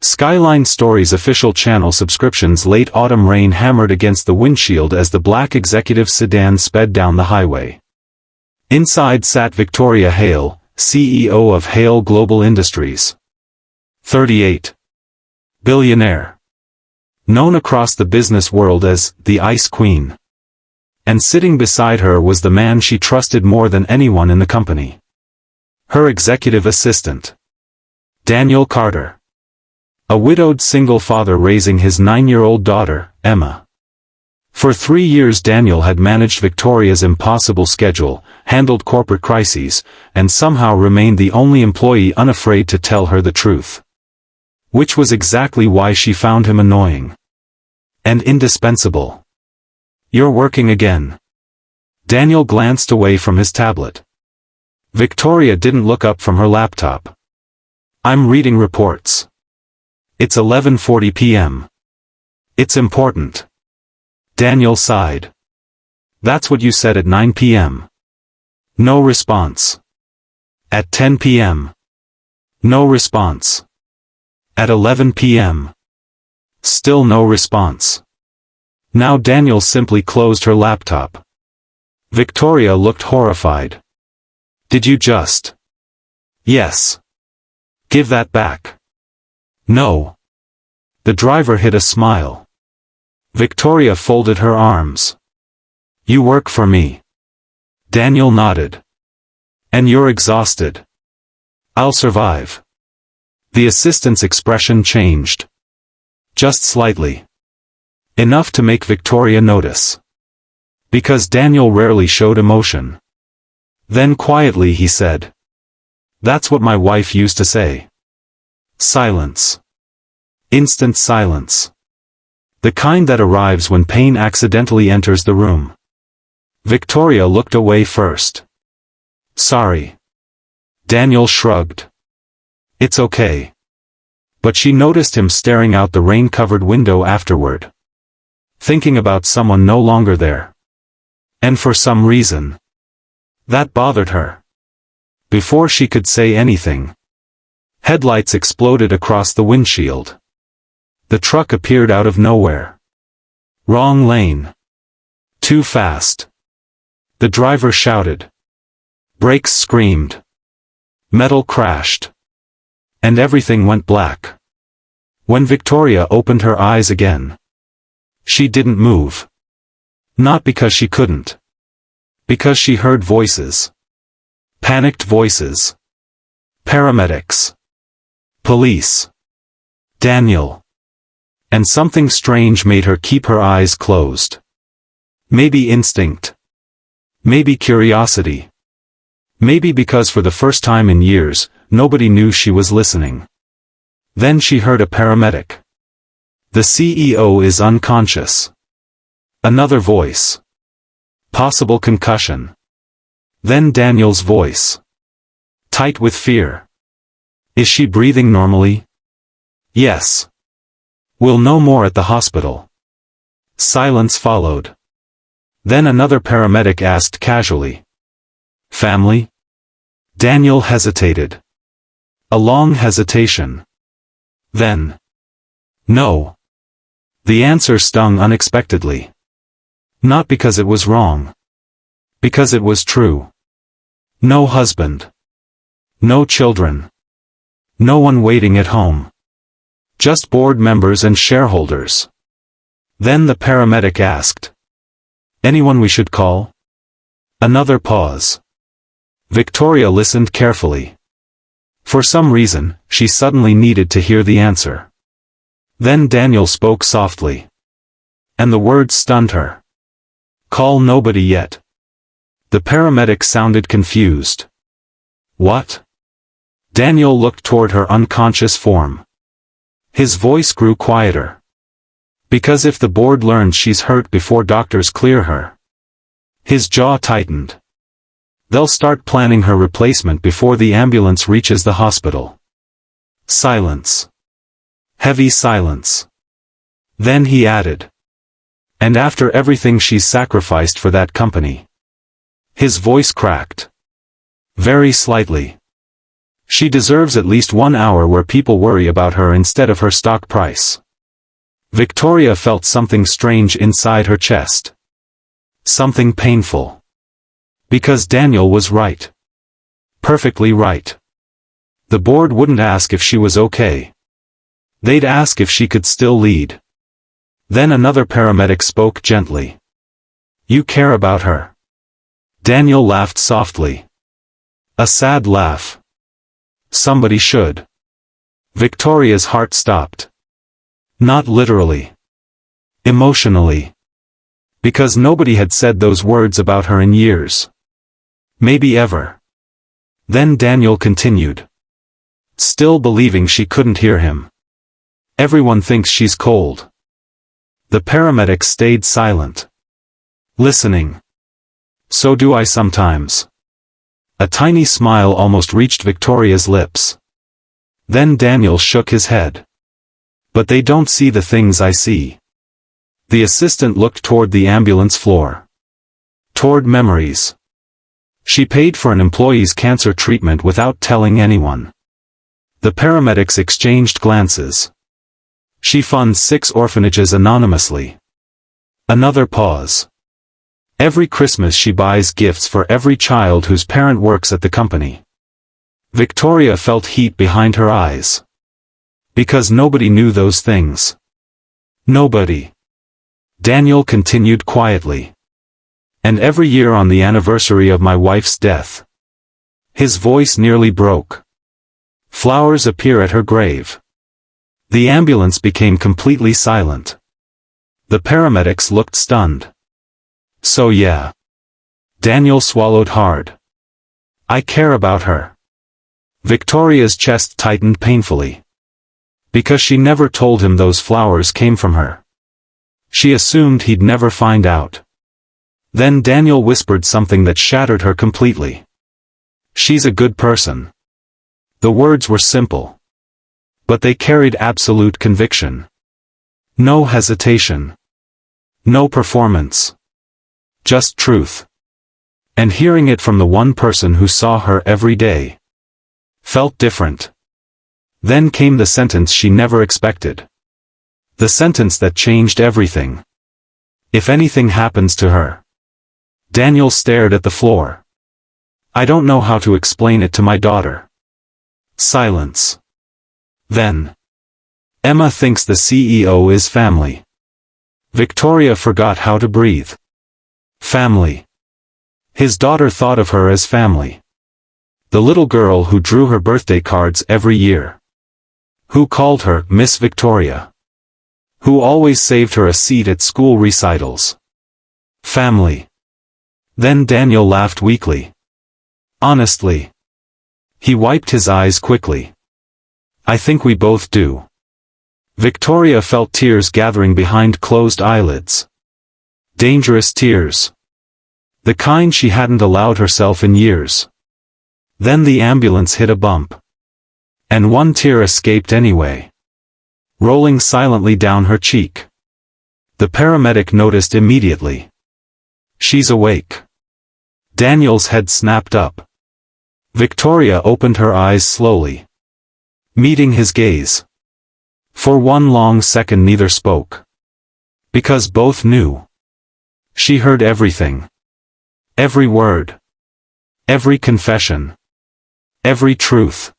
Skyline Stories official channel subscriptions. Late autumn rain hammered against the windshield as the black executive sedan sped down the highway. Inside sat Victoria Hale, CEO of Hale Global Industries. 38. Billionaire. Known across the business world as the Ice Queen. And sitting beside her was the man she trusted more than anyone in the company. Her executive assistant. Daniel Carter. A widowed single father raising his 9-year-old daughter, Emma. For 3 years Daniel had managed Victoria's impossible schedule, handled corporate crises, and somehow remained the only employee unafraid to tell her the truth. Which was exactly why she found him annoying. And indispensable. "You're working again." Daniel glanced away from his tablet. Victoria didn't look up from her laptop. "I'm reading reports. It's 11:40 p.m. It's important." Daniel sighed. "That's what you said at 9 p.m. No response. At 10 p.m. No response. At 11 p.m. Still no response." Now Daniel simply closed her laptop. Victoria looked horrified. "Did you just..." "Yes." "Give that back." "No." The driver hid a smile. Victoria folded her arms. "You work for me." Daniel nodded. "And you're exhausted." "I'll survive." The assistant's expression changed. Just slightly. Enough to make Victoria notice. Because Daniel rarely showed emotion. Then quietly he said, "That's what my wife used to say." Silence. Instant silence. The kind that arrives when pain accidentally enters the room. Victoria looked away first. "Sorry." Daniel shrugged. "It's okay." But she noticed him staring out the rain-covered window afterward. Thinking about someone no longer there. And for some reason. That bothered her. Before she could say anything. Headlights exploded across the windshield. The truck appeared out of nowhere. Wrong lane. Too fast. The driver shouted. Brakes screamed. Metal crashed. And everything went black. When Victoria opened her eyes again. She didn't move. Not because she couldn't. Because she heard voices. Panicked voices. Paramedics. Police. Daniel. And something strange made her keep her eyes closed. Maybe instinct. Maybe curiosity. Maybe because for the first time in years, nobody knew she was listening. Then she heard a paramedic. "The CEO is unconscious." Another voice. Possible concussion. Then Daniel's voice. Tight with fear. "Is she breathing normally?" "Yes." "We'll know more at the hospital." Silence followed. Then another paramedic asked casually. "Family?" Daniel hesitated. A long hesitation. Then. "No." The answer stung unexpectedly. Not because it was wrong. Because it was true. No husband. No children. No one waiting at home. Just board members and shareholders. Then the paramedic asked. "Anyone we should call?" Another pause. Victoria listened carefully. For some reason, she suddenly needed to hear the answer. Then Daniel spoke softly. And the words stunned her. "Call nobody yet." The paramedic sounded confused. "What?" Daniel looked toward her unconscious form. His voice grew quieter. "Because if the board learns she's hurt before doctors clear her." His jaw tightened. "They'll start planning her replacement before the ambulance reaches the hospital." Silence. Heavy silence. Then he added. "And after everything she's sacrificed for that company." His voice cracked. Very slightly. She deserves at least 1 hour where people worry about her instead of her stock price. Victoria felt something strange inside her chest. Something painful. Because Daniel was right. Perfectly right. The board wouldn't ask if she was okay. They'd ask if she could still lead. Then another paramedic spoke gently. You care about her. Daniel laughed softly. A sad laugh. Somebody should. Victoria's heart stopped. Not literally. Emotionally. Because nobody had said those words about her in years. Maybe ever. Then Daniel continued. Still believing she couldn't hear him. Everyone thinks she's cold. The paramedics stayed silent. Listening. So do I sometimes. A tiny smile almost reached Victoria's lips. Then Daniel shook his head. But they don't see the things I see. The assistant looked toward the ambulance floor. Toward memories. She paid for an employee's cancer treatment without telling anyone. The paramedics exchanged glances. She funds 6 orphanages anonymously. Another pause. Every Christmas she buys gifts for every child whose parent works at the company. Victoria felt heat behind her eyes. Because nobody knew those things. Nobody. Daniel continued quietly. And every year on the anniversary of my wife's death. His voice nearly broke. Flowers appear at her grave. The ambulance became completely silent. The paramedics looked stunned. So yeah. Daniel swallowed hard. I care about her. Victoria's chest tightened painfully. Because she never told him those flowers came from her. She assumed he'd never find out. Then Daniel whispered something that shattered her completely. She's a good person. The words were simple. But they carried absolute conviction. No hesitation. No performance. Just truth. And hearing it from the one person who saw her every day. Felt different. Then came the sentence she never expected. The sentence that changed everything. If anything happens to her. Daniel stared at the floor. I don't know how to explain it to my daughter. Silence. Then. Emma thinks the CEO is family. Victoria forgot how to breathe. Family. His daughter thought of her as family. The little girl who drew her birthday cards every year. Who called her Miss Victoria. Who always saved her a seat at school recitals. Family. Then Daniel laughed weakly. Honestly. He wiped his eyes quickly. I think we both do. Victoria felt tears gathering behind closed eyelids. Dangerous tears. The kind she hadn't allowed herself in years. Then the ambulance hit a bump. And one tear escaped anyway. Rolling silently down her cheek. The paramedic noticed immediately. She's awake. Daniel's head snapped up. Victoria opened her eyes slowly. Meeting his gaze. For one long second neither spoke. Because both knew. She heard everything. Every word. Every confession. Every truth.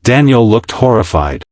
Daniel looked horrified.